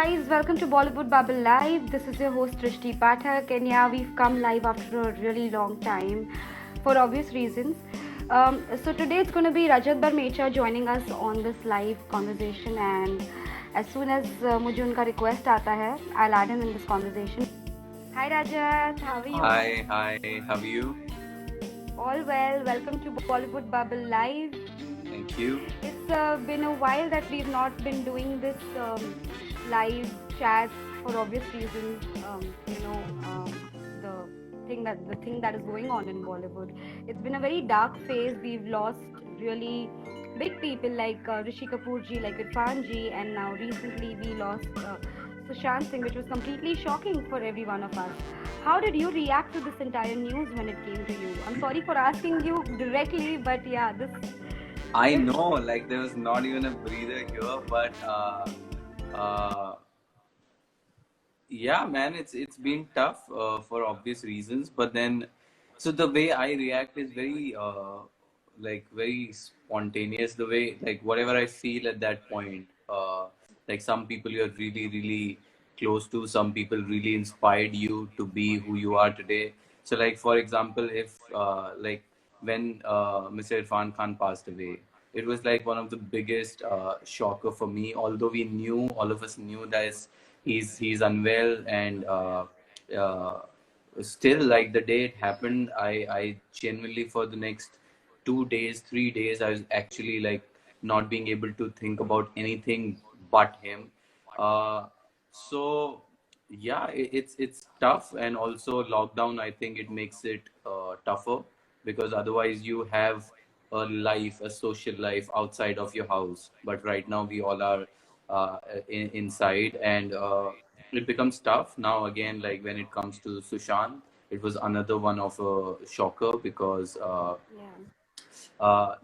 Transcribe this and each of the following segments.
guys, welcome to Bollywood Bubble Live. This is your host Trishti Pathak, and yeah, we've come live after a really long time for obvious reasons. So today it's going to be Rajat Barmecha joining us on this live conversation, and as soon as मुझे उनका request आता है, I'll add him in this conversation. Hi Rajat, how are you? Hi, how are you? All well. Welcome to Bollywood Bubble Live. Thank you. It's been a while that we've not been doing this live chat for obvious reasons. The the thing that is going on in Bollywood. It's been a very dark phase. We've lost really big people like Rishi Kapoor ji, like Irfan ji, and now recently we lost Sushant Singh, which was completely shocking for every one of us. How did you react to this entire news when it came to you? I'm sorry for asking you directly, but yeah, this. I know, like there was not even a breather here, but uh, yeah, man, it's been tough for obvious reasons. But then, so the way I react is very like very spontaneous. The way like whatever I feel at that point. Like some people you're really close to, some people really inspired you to be who you are today. So like for example, if like when Mr. Irfan Khan passed away, it was like one of the biggest shocker for me. Although we knew, all of us knew that he's unwell, and uh, still like the day it happened, I genuinely for the next 2 days, 3 days, I was actually like not being able to think about anything but him. Uh, so yeah, it's tough, and also lockdown. I think it makes it tougher because otherwise you have a life, a social life outside of your house. But right now we all are inside, and it becomes tough. Now again, like when it comes to Sushant, it was another one of a shocker because Yeah.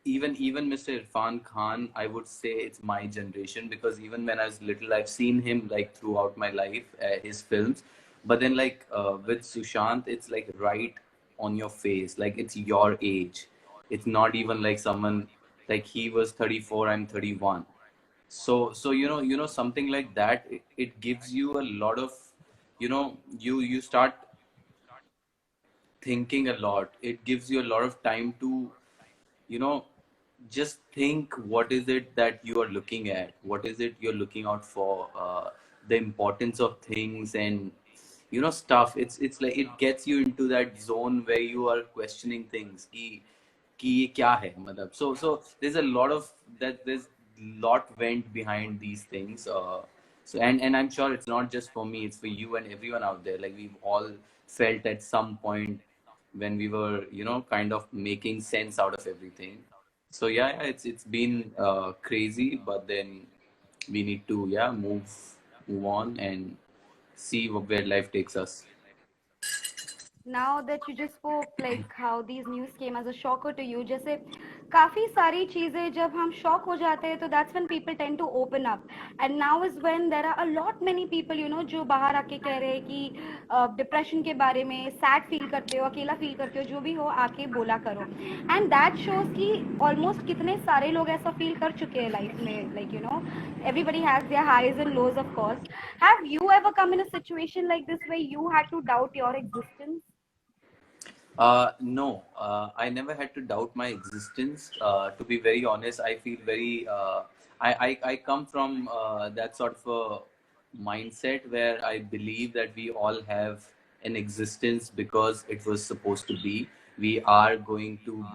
Even Mr. Irfan Khan, I would say it's my generation, because even when I was little, I've seen him like throughout my life, his films. But then like with Sushant, it's like right on your face, like it's your age. It's not even like someone like he was 34, I'm 31. So something like that. It gives you a lot of, you start thinking a lot. It gives you a lot of time to you know just think, what is it that you are looking at, what is it you're looking out for, the importance of things, and stuff. It's like it gets you into that zone where you are questioning things कि ये क्या है मतलब. So there's a lot of that, there's lot went behind these things. So and I'm sure it's not just for me, it's for you and everyone out there. Like we've all felt at some point when we were kind of making sense out of everything. So yeah, it's been crazy, but then we need to move on and see where life takes us. Now that you just spoke like how these news came as a shocker to you, जैसे काफी सारी चीजें जब हम shock हो जाते हैं तो that's when people tend to open up, and now is when there are a lot many people जो बाहर आके कह रहे हैं कि depression के बारे में, sad feel करते हो, अकेला feel करते हो, जो भी हो आके बोला करो, and that shows कि almost कितने सारे लोग ऐसा feel कर चुके हैं life में, like everybody has their highs and lows, of course. Have you ever come in a situation like this where you had to doubt your existence? No, I never had to doubt my existence. To be very honest, I feel very. I come from that sort of a mindset where I believe that we all have an existence because it was supposed to be. We are going to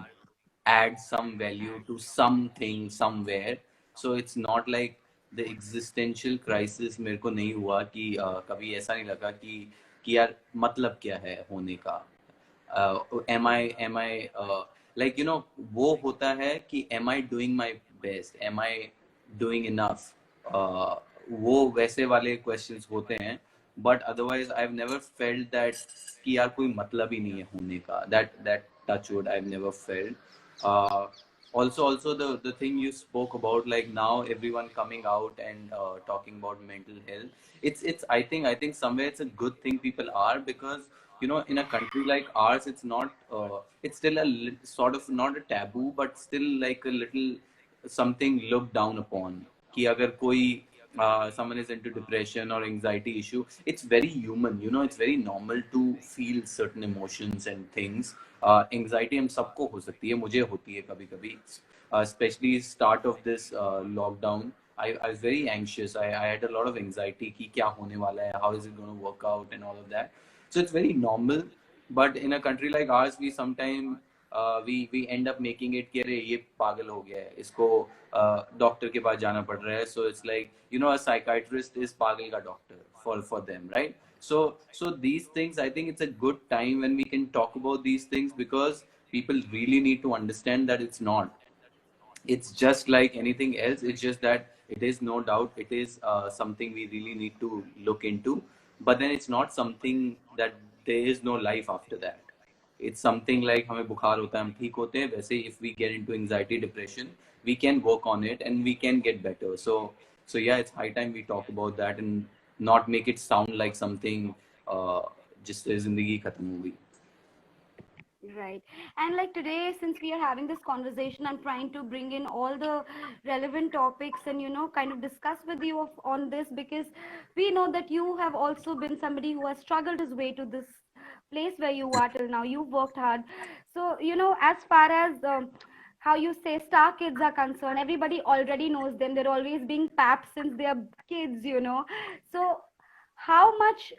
add some value to something somewhere. So it's not like the existential crisis मेरे को नहीं हुआ कि कभी ऐसा नहीं लगा कि यार मतलब क्या है होने का. Am I like वो होता है कि am I doing my best, am I doing enough, वो वैसे वाले questions होते हैं. But otherwise I've never felt that कि यार कोई मतलब ही नहीं है होने का. That touchwood I've never felt. uh, also the thing you spoke about, like now everyone coming out and talking about mental health, it's I think somewhere it's a good thing people are, because in a country like ours, it's not it's still sort of not a taboo, but still like a little something looked down upon कि अगर कोई someone is into depression or anxiety issue, it's very human, you know, it's very normal to feel certain emotions and things. Anxiety हम सबको हो सकती है, मुझे होती है कभी कभी, especially start of this lockdown. I was very anxious. I had a lot of anxiety कि क्या होने वाला है, how is it going to work out and all of that. So it's very normal. But in a country like ours, we sometimes we end up making it कि अरे ये पागल हो गया है, इसको डॉक्टर के पास जाना पड़ रहा है. So it's like, you know, a psychiatrist is पागल का doctor for them, right? So these things, I think it's a good time when we can talk about these things, because people really need to understand that it's not, it's just like anything else. It's just that it is, no doubt it is something we really need to look into, but then it's not something that there is no life after that. It's something like हमें बुखार होता है हम ठीक होते हैं, वैसे if we get into anxiety depression, we can work on it and we can get better. So yeah, it's high time we talk about that and not make it sound like something जिससे जिंदगी खत्म हो गई. Right. And like today, since we are having this conversation, I'm trying to bring in all the relevant topics and, kind of discuss with you on this, because we know that you have also been somebody who has struggled his way to this place where you are till now. You've worked hard. So, as far as how you say star kids are concerned, everybody already knows them. They're always being papped since they're kids. So, how much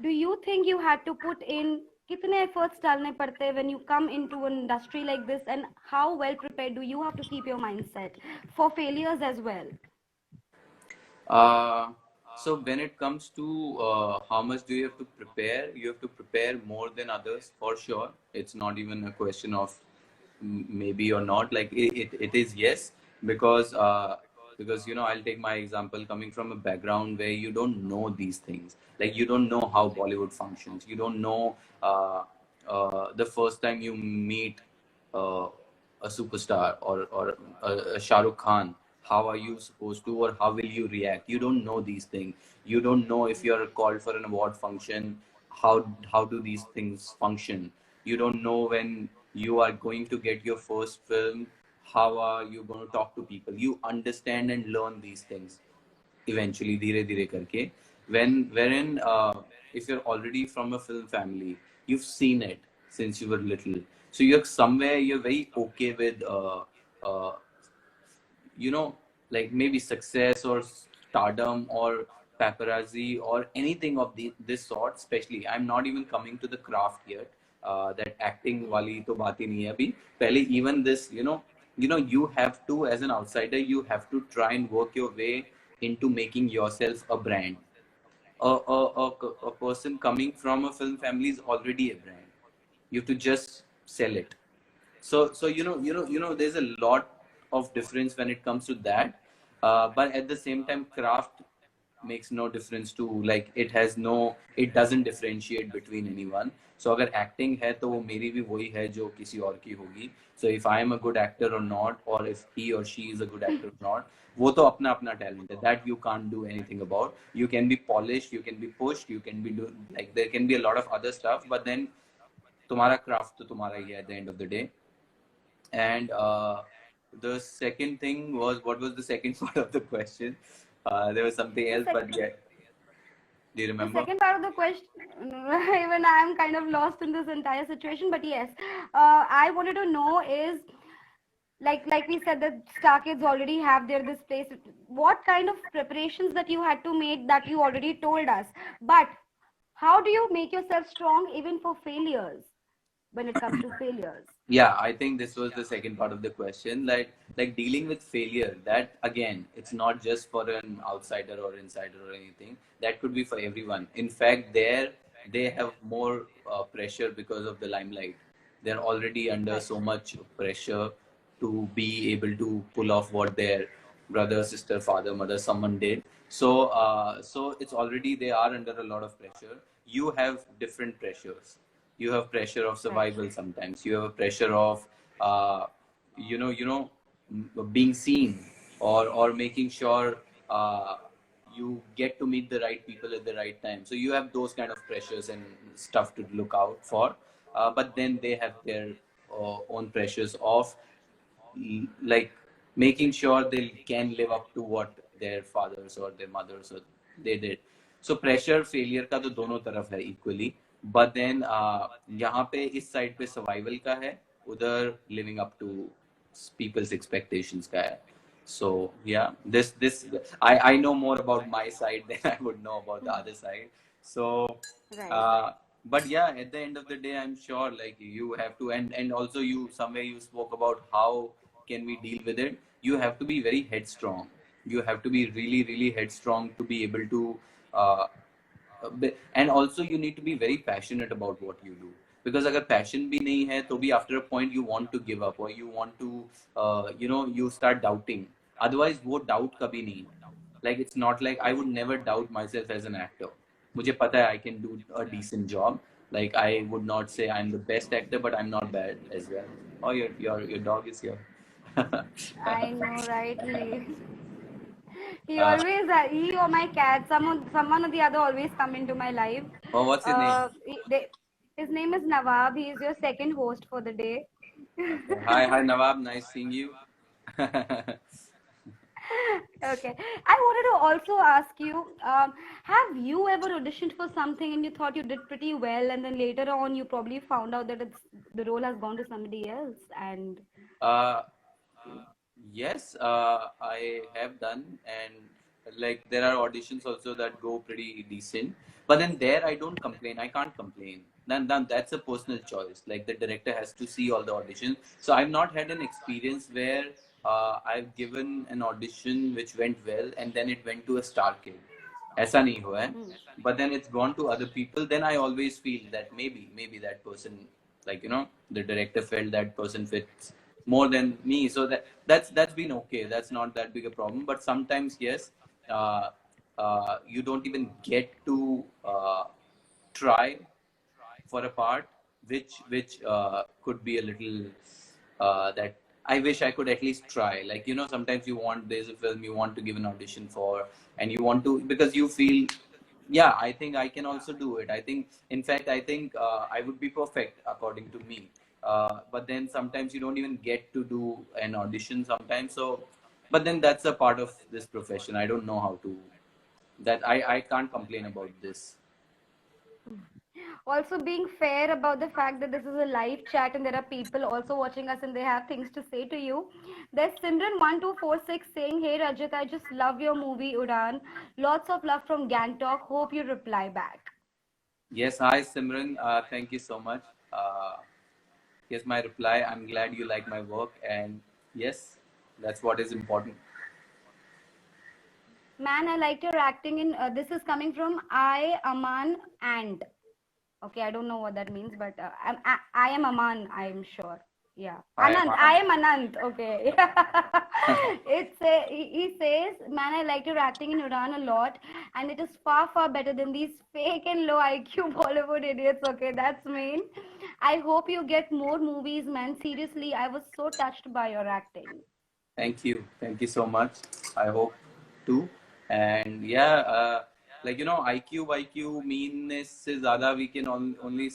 do you think you had to put in, कितने efforts डालने पड़ते हैं when you come into an industry like this, and how well prepared do you have to keep your mindset for failures as well? Uh, so when it comes to how much do you have to prepare, you have to prepare more than others for sure. It's not even a question of maybe or not. Like it is, yes, because you know, I'll take my example, coming from a background where you don't know these things. Like you don't know how Bollywood functions. You don't know the first time you meet uh, a superstar or a Shah Rukh Khan, how are you supposed to, or how will you react? You don't know these things. You don't know if you're called for an award function, how do these things function. You don't know when you are going to get your first film, how are you going to talk to people. You understand and learn these things eventually, धीरे धीरे करके. Wherein if you're already from a film family, you've seen it since you were little, so you're very okay with uh, you know, like maybe success or stardom or paparazzi or anything of this sort. Especially, I'm not even coming to the craft yet. That acting wali to baat hi nahi hai abhi. Pehle even this, you have to, as an outsider, you have to try and work your way into making yourself a brand. A person coming from a film family is already a brand. You have to just sell it. So there's a lot of difference when it comes to that. But at the same time, craft makes no difference to, like, it doesn't differentiate between anyone. So अगर acting है तो वो मेरी भी वही है जो किसी और की होगी. So if I am a good actor or not, or if he or she is a good actor or not, वो तो अपना अपना talent है. That you can't do anything about. You can be polished, you can be pushed, you can be like, there can be a lot of other stuff, but then तुम्हारा craft तो तुम्हारा ही है at the end of the day. And the second thing was, what was the second part of the question? There was something The else, second. but yeah, do you The remember? second part of the question, even I am kind of lost in this entire situation, but yes, I wanted to know is, like we said, that star kids already have their this place. What kind of preparations that you had to make, that you already told us, but how do you make yourself strong even for failures, when it comes to failures? Yeah, I think this was the second part of the question. Like dealing with failure, that again, it's not just for an outsider or insider or anything. That could be for everyone. In fact, they have more pressure because of the limelight. They're already under Right. so much pressure to be able to pull off what their brother, sister, father, mother, someone did. So it's already, they are under a lot of pressure. You have different pressures. You have pressure of Right. survival. Sometimes you have a pressure of uh, being seen, or making sure you get to meet the right people at the right time. So you have those kind of pressures and stuff to look out for. But then they have their own pressures of like making sure they can live up to what their fathers or their mothers, or they did. So pressure failure का तो दोनों तरफ है equally, but then यहाँ पे इस side पे survival का है, उधर living up to people's expectations का है. So yeah, this I know more about my side than I would know about the other side. So Right. uh, but yeah, at the end of the day, I'm sure like you have to, and also you somewhere you spoke about how can we deal with it. You have to be very headstrong. You have to be really really headstrong to be able to uh, and also you need to be very passionate about what you do, because अगर passion भी नहीं है तो भी after a point you want to give up, or you want to you start doubting. Otherwise वो doubt कभी नहीं है. Like it's not like I would never doubt myself as an actor. मुझे पता है I can do a decent job. Like I would not say I'm the best actor, but I'm not bad as well. Oh, your dog is here. I know, right? He uh, always, he or my cat, someone or the other always come into my life. oh, what's your name? His name is Nawab. He is your second host for the day. Okay. Hi Nawab. Nice seeing you. Okay. I wanted to also ask you, have you ever auditioned for something and you thought you did pretty well, and then later on you probably found out that the role has gone to somebody else? And Uh, yes, I have done, and like there are auditions also that go pretty decent. But then there, I don't complain. I can't complain. Then that's a personal choice. Like the director has to see all the auditions. So I've not had an experience where I've given an audition which went well, and then it went to a star kid. ऐसा नहीं हुआ है. But then it's gone to other people. Then I always feel that maybe that person, like the director felt that person fits more than me. So that's been okay. That's not that big a problem. But sometimes yes, uh, you don't even get to try for a part which could be a little that I wish I could at least try. Like sometimes you want, there's a film you want to give an audition for, and you want to, because you feel, yeah, I think I can also do it. I think, in fact, I think I would be perfect according to me. But then sometimes you don't even get to do an audition sometimes. So, but then that's a part of this profession. I don't know how to. That I can't complain about this. also being fair about the fact that this is a live chat and there are people also watching us and they have things to say to you. There's Simran1246 saying, "Hey Rajat, I just love your movie Udaan. Lots of love from Gangtok. Hope you reply back." Yes, hi Simran. Thank you so much. Here's my reply. I'm glad you like my work, and yes, that's what is important. Man, I liked your acting in this is coming from I Aman and okay, I don't know what that means, but I am Aman, I am sure. Yeah, Hi, Anand. I am Anand. Okay. He says, "Man, I liked your acting in Udaan a lot, and it is far far better than these fake and low IQ Bollywood idiots." Okay, that's mean. I hope you get more movies, man. Seriously, I was so touched by your acting. thank you so much. I hope too. And yeah, like IQ meanness से ज़्यादा we can only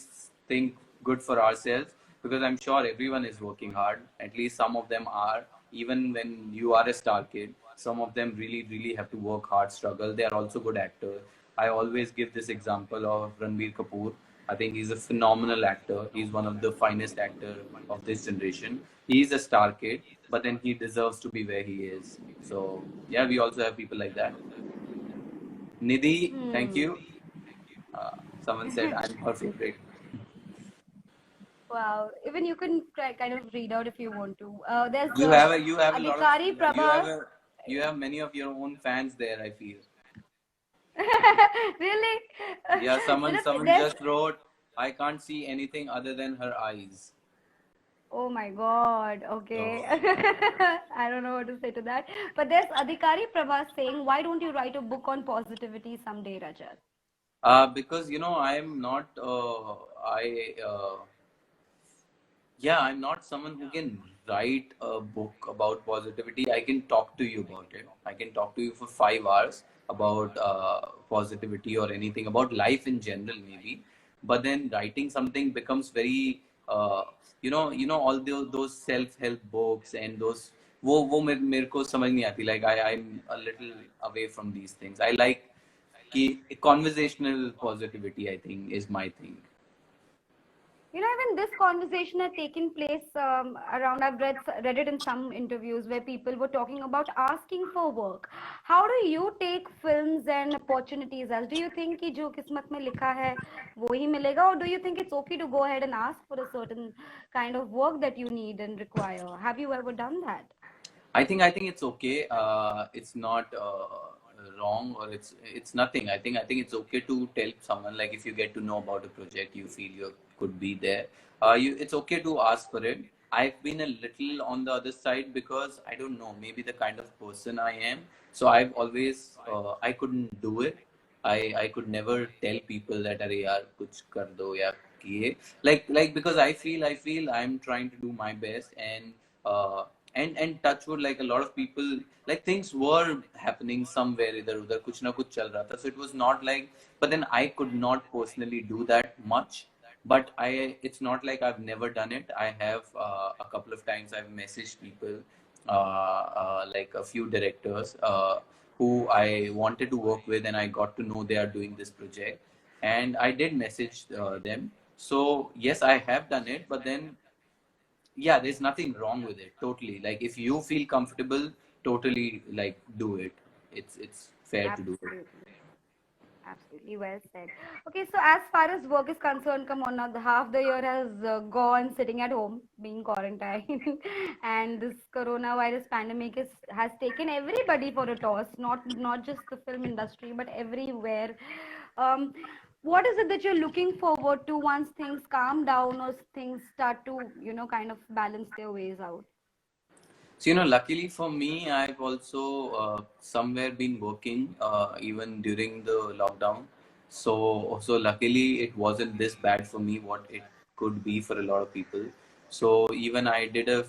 think good for ourselves, because I'm sure everyone is working hard. At least some of them are. Even when you are a star kid, some of them really really have to work hard, struggle. They are also good actors. I always give this example of Ranbir Kapoor. I think he's a phenomenal actor. He's one of the finest actor of this generation. He's a star kid, but then he deserves to be where he is. So yeah, we also have people like that. Nidhi, thank Hmm. you. Someone said I'm her favorite. Wow. Even you can try, kind of read out if you want to. There's You have a lot of Adhikari Prabhas. you have many of your own fans there, I feel. Really? Yeah, someone There's just wrote, I can't see anything other than her eyes. oh my God. Okay. So I don't know what to say to that. But there's Adhikari Prabhas saying, "Why don't you write a book on positivity someday, Rajat?" because I'm not I yeah, I'm not someone who can write a book about positivity. I can talk to you about it. I can talk to you for 5 hours about positivity or anything about life in general, maybe. But then writing something becomes very, all those self-help books and those वो मेरे को समझ नहीं आती. Like I'm a little away from these things. I like कि conversational positivity, I think, is my thing. You know, even this conversation had taken place around. I've read it in some interviews where people were talking about asking for work. How do you take films and opportunities as? Do you think कि जो किस्मत में लिखा है वो ही मिलेगा, or do you think it's okay to go ahead and ask for a certain kind of work that you need and require? Have you ever done that? I think it's okay. It's not wrong, or it's nothing. I think it's okay to tell someone, like, if you get to know about a project you feel you could be there. It's okay to ask for it. I've been a little on the other side because I don't know, maybe the kind of person I am. So I've always I couldn't do it. I could never tell people that अरे यार कुछ कर दो या किए, like because I feel I'm trying to do my best, uh, and touch wood, like a lot of people, like things were happening somewhere idhar udhar kuch na kuch chal raha tha, so it was not like, but then I could not personally do that much. But it's not like I've never done it. I have a couple of times I've messaged people, like a few directors who I wanted to work with, and I got to know they are doing this project, and I did message them. So yes, I have done it, but then yeah, there's nothing wrong with it. Totally, like if you feel comfortable, totally, like, do it. It's fair to do it. Absolutely. Absolutely well said. Okay, so as far as work is concerned, come on now, the half the year has gone sitting at home, being quarantined, and this coronavirus pandemic has taken everybody for a toss. Not just the film industry, but everywhere. Um, what is it that you're looking forward to once things calm down or things start to, kind of balance their ways out? So, luckily for me, I've also somewhere been working even during the lockdown. So luckily it wasn't this bad for me what it could be for a lot of people. So even I did a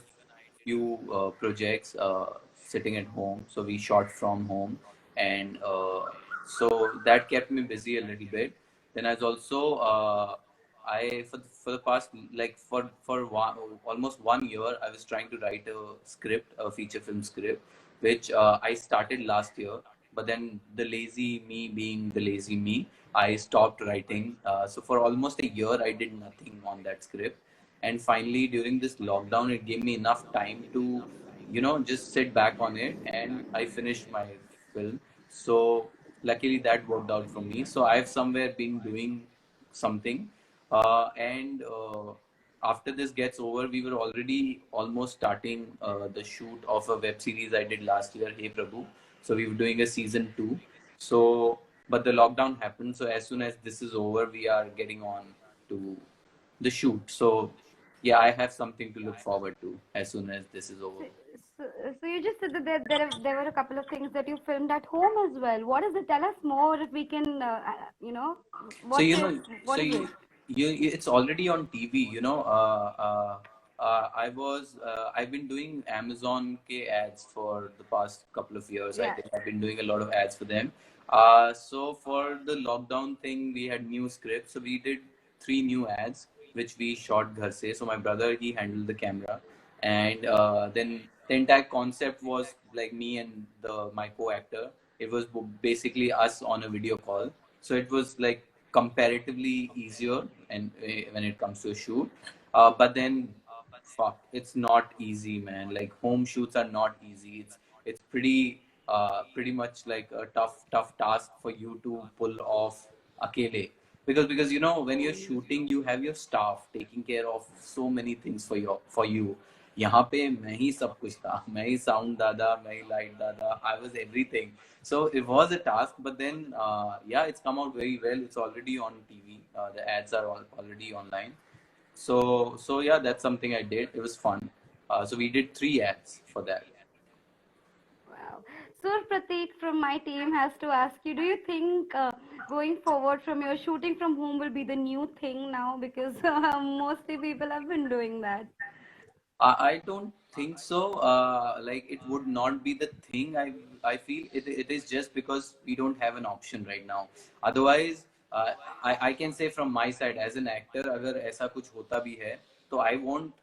few projects sitting at home. So we shot from home, and so that kept me busy a little bit. Then I was also I for the past, like, for almost 1 year, I was trying to write a script, a feature film script, which I started last year. But then the lazy me, being the lazy me, I stopped writing. So for almost a year, I did nothing on that script. And finally, during this lockdown, it gave me enough time to, just sit back on it, and I finished my film. So luckily that worked out for me. So I've somewhere been doing something, and after this gets over, we were already almost starting the shoot of a web series I did last year, Hey Prabhu. So we were doing a season 2. So, but the lockdown happened. So as soon as this is over, we are getting on to the shoot. So yeah, I have something to look forward to as soon as this is over. So, so, so you just said that there were a couple of things that you filmed at home as well. What is it? Tell us more if we can, So what is so what is it? it's already on TV. I've been doing Amazon K ads for the past couple of years. I Yeah. think I've been doing a lot of ads for them. So for the lockdown thing, we had new scripts. So we did 3 new ads, which we shot ghar se. So my brother, he handled the camera, and then the entire concept was like me and the my co-actor. It was basically us on a video call, so it was like comparatively easier, and when it comes to a shoot. But then fuck, it's not easy, man. Like, home shoots are not easy. It's pretty much like a tough task for you to pull off akele, because when you're shooting, you have your staff taking care of so many things for you. यहाँ पे मैं ही सब कुछ था, मैं ही sound दादा, मैं ही light दादा, I was everything. So it was a task, but then yeah, it's come out very well. It's already on TV. The ads are already online. So yeah, that's something I did. It was fun. So we did 3 ads for that. Wow. So Prateek from my team has to ask you, do you think going forward from your shooting from home will be the new thing now? Because mostly people have been doing that. I don't think so. Like, it would not be the thing. I feel it is just because we don't have an option right now. Otherwise, I can say from my side as an actor, अगर ऐसा कुछ होता भी है, तो I won't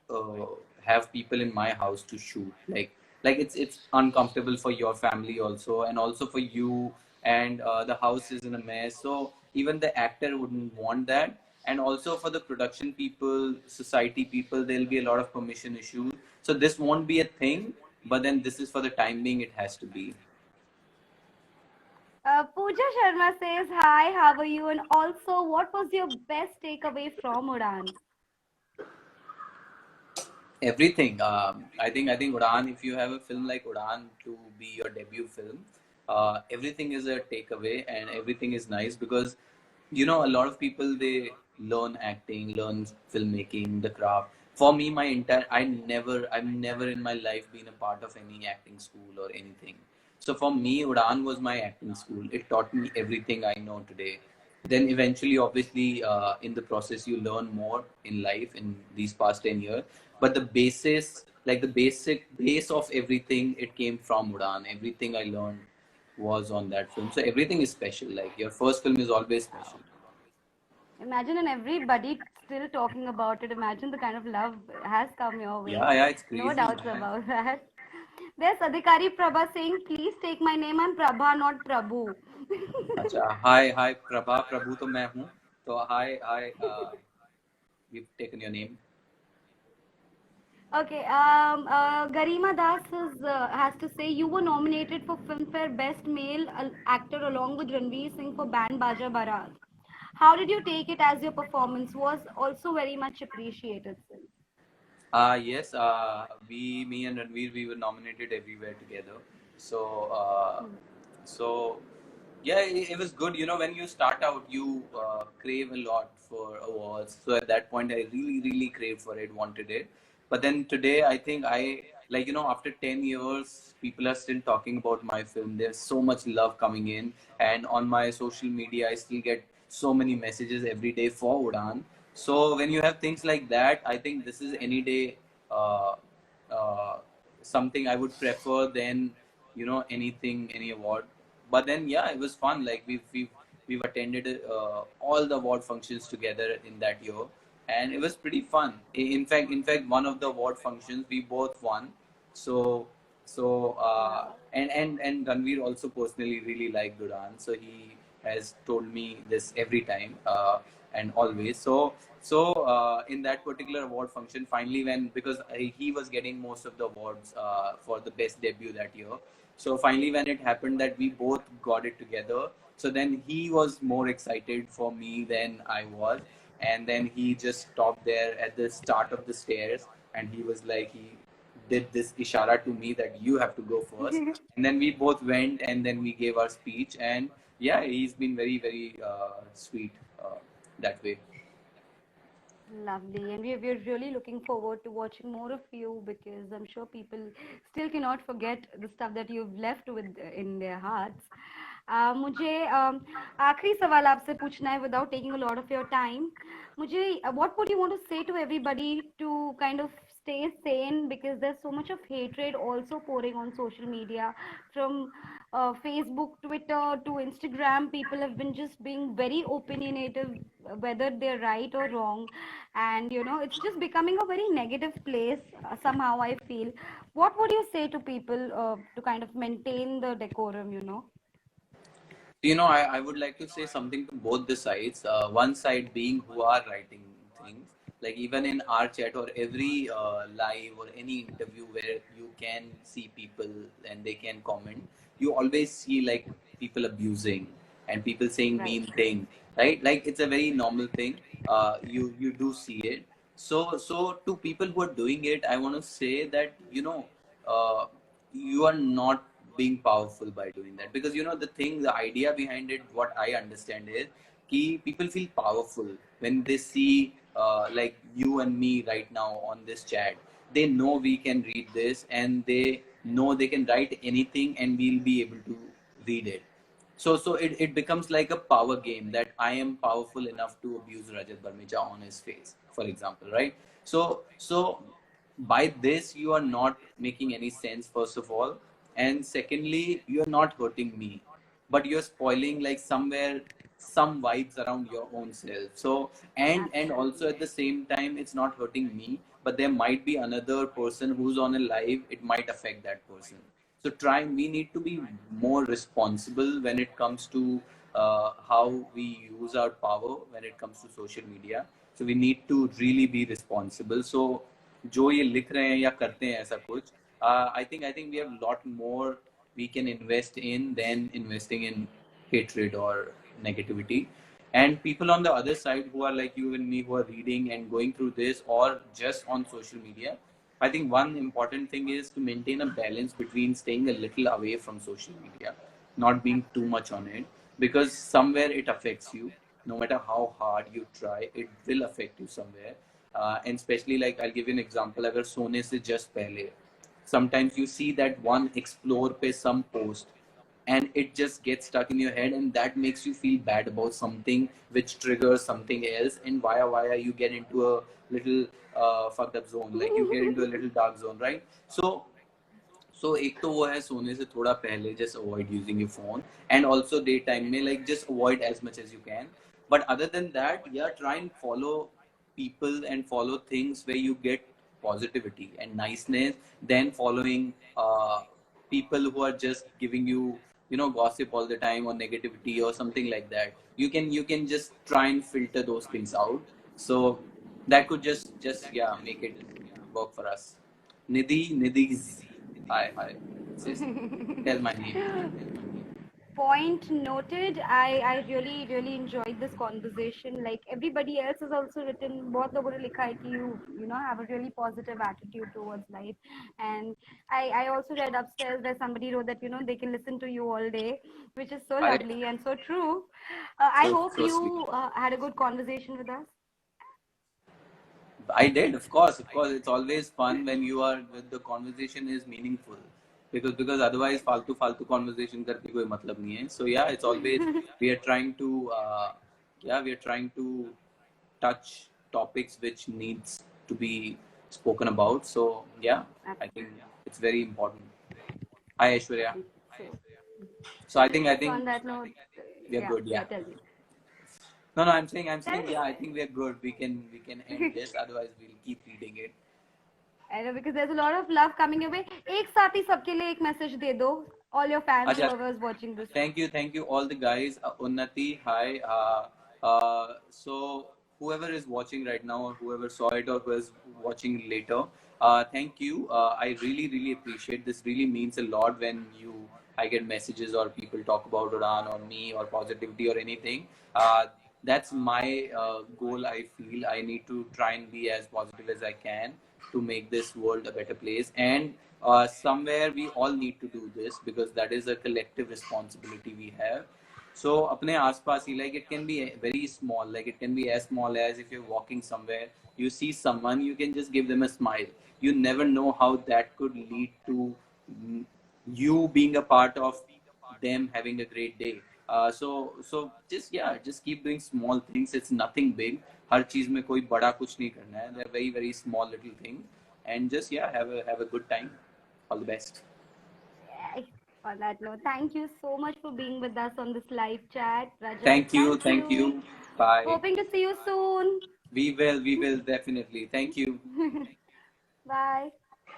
have people in my house to shoot. Like, like it's uncomfortable for your family also, and also for you, and the house is in a mess, so even the actor wouldn't want that. And also for the production people, society people, there'll be a lot of permission issues, so this won't be a thing. But then this is for the time being, it has to be. Pooja Sharma says, "Hi, how are you? And also, what was your best takeaway from Udan?" Everything. I think Udaan. If you have a film like Udaan to be your debut film, everything is a takeaway, and everything is nice because a lot of people, they learn acting, learn filmmaking, the craft. For me, I've never in my life been a part of any acting school or anything. So for me, Udaan was my acting school. It taught me everything I know today. Then eventually, obviously, in the process, you learn more in life in these past 10 years. But the basis, like the basic base of everything, it came from Udaan. Everything I learned was on that film. So everything is special. Like your first film is always special. Imagine, and everybody still talking about it. Imagine the kind of love has come your way. Yeah, yeah, it's No crazy, doubts man. about that. There's Adhikari Prabha saying, "Please take my name. I'm Prabha, not Prabhu." अच्छा, hi, hi, Prabha, प्रभु तो मैं हूँ. तो hi, hi, we've taken your name. Okay, Garima Das has to say, "You were nominated for Filmfare Best Male Actor along with Ranveer Singh for Band Baja Barat. How did you take it as your performance was also very much appreciated, sir?" Yes, me and Ranveer, we were nominated everywhere together. So, so yeah, it was good. When you start out, you crave a lot for awards. So at that point, I really, really craved for it, wanted it. But then today, I think after 10 years, people are still talking about my film. There's so much love coming in. And on my social media, I still get so many messages every day for Udaan. So when you have things like that, I think this is any day uh, uh, something I would prefer than anything, any award. But then yeah, it was fun. Like we've attended all the award functions together in that year, and it was pretty fun. In fact, one of the award functions we both won. So Wow. and Ranveer also personally really liked Duran, so he has told me this every time, and always. So in that particular award function, finally, when because he was getting most of the awards for the best debut that year, so finally when it happened that we both got it together, so then he was more excited for me than I was, and then he just stopped there at the start of the stairs, and he was like he did this ishara to me that you have to go first, and then we both went, and then we gave our speech, and yeah, he's been very, very sweet that way. Lovely, and we're really looking forward to watching more of you because I'm sure people still cannot forget the stuff that you've left with in their hearts. मुझे आखिरी सवाल आपसे पूछना है without taking a lot of your time. मुझे what would you want to say to everybody to kind of stay sane because there's so much of hatred also pouring on social media from Facebook, Twitter to Instagram. People have been just being very opinionative, whether they're right or wrong, and it's just becoming a very negative place. Somehow I feel. What would you say to people to kind of maintain the decorum? I would like to say something to both the sides. One side being who are writing things, like even in our chat or every live or any interview where you can see people and they can comment, you always see like people abusing and people saying Right. mean things, right? Like it's a very normal thing. You do see it. So to people who are doing it, I want to say that uh, you are not being powerful by doing that, because the idea behind it, what I understand is ki people feel powerful when they see like you and me right now on this chat. They know we can read this, and they know they can write anything and we'll be able to read it. So it becomes like a power game, that I am powerful enough to abuse Rajat Barmecha on his face, for example, right? So by this you are not making any sense, first of all, and secondly, you're not hurting me, but you're spoiling like somewhere. some vibes around your own self. So and also at Absolutely. the same time, it's not hurting me, but there might be another person who's on a live, it might affect that person. So we need to be more responsible when it comes to how we use our power when it comes to social media. So we need to really be responsible. So जो ये लिख रहे हैं या करते हैं ऐसा कुछ, I think we have a lot more we can invest in than investing in hatred or negativity. And people on the other side who are like you and me, who are reading and going through this or just on social media, I think one important thing is to maintain a balance between staying a little away from social media, not being too much on it, because somewhere it affects you. No matter how hard you try, it will affect you somewhere. And especially, like, I'll give you an example. अगर सोने से just पहले, sometimes you see that one explore पे some post, and it just gets stuck in your head, and that makes you feel bad about something, which triggers something else, and via you get into a little fucked up zone, like you get into a little dark zone, right? So एक तो वो है सोने से थोड़ा पहले just avoid using your phone, and also daytime में like just avoid as much as you can. But other than that, yeah, try and follow people and follow things where you get positivity and niceness, than following people who are just giving you gossip all the time or negativity or something like that. You can just try and filter those things out. So that could just yeah, make it work for us. Nidhi's hi, sis, tell my name. Point noted. I really really enjoyed this conversation. Like everybody else has also written, बहुत लोगों ने लिखा है कि you know have a really positive attitude towards life. And I also read upstairs where somebody wrote that they can listen to you all day, which is so I lovely and so true. I so hope so you sweet. had a good conversation with us. I did, of course, of course. It's always fun when the conversation is meaningful, because otherwise फालतू conversation करके कोई मतलब नहीं है. So yeah, it's always we are trying to we are trying to touch topics which needs to be spoken about. So yeah, I think Absolutely. it's very important. Hi Aishwarya. So, So I think on that note, we are yeah, good. yeah, Yeah. tell me. No, I'm saying, Tell yeah, I think we are good. We can end this. Otherwise, we'll keep reading it. I know because there's a lot of love coming your way. एक साथ ही सबके लिए एक message दे दो. All your fans, Acha, whoever's watching this. thank you, all the guys. Unnati, hi. So whoever is watching right now, or whoever saw it, or who is watching later, thank you. I really appreciate this. Really means a lot when I get messages or people talk about Udaan or me or positivity or anything. That's my goal. I feel I need to try and be as positive as I can to make this world a better place. And somewhere we all need to do this, because that is a collective responsibility we have. So अपने आसपास ही, like, it can be very small, like it can be as small as if you're walking somewhere, you see someone, you can just give them a smile. You never know how that could lead to mm, you being a part of them having a great day. So just, yeah, just keep doing small things. It's nothing big. हर चीज में कोई बड़ा कुछ नहीं करना है. They're very small little things. And just, yeah, have a good time. All the best. Yeah, on that note, thank you so much for being with us on this live chat, Rajat. Thank you. Thank Thank you. you. Bye. Hoping to see you soon. We will definitely. Thank you. Bye.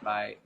Bye.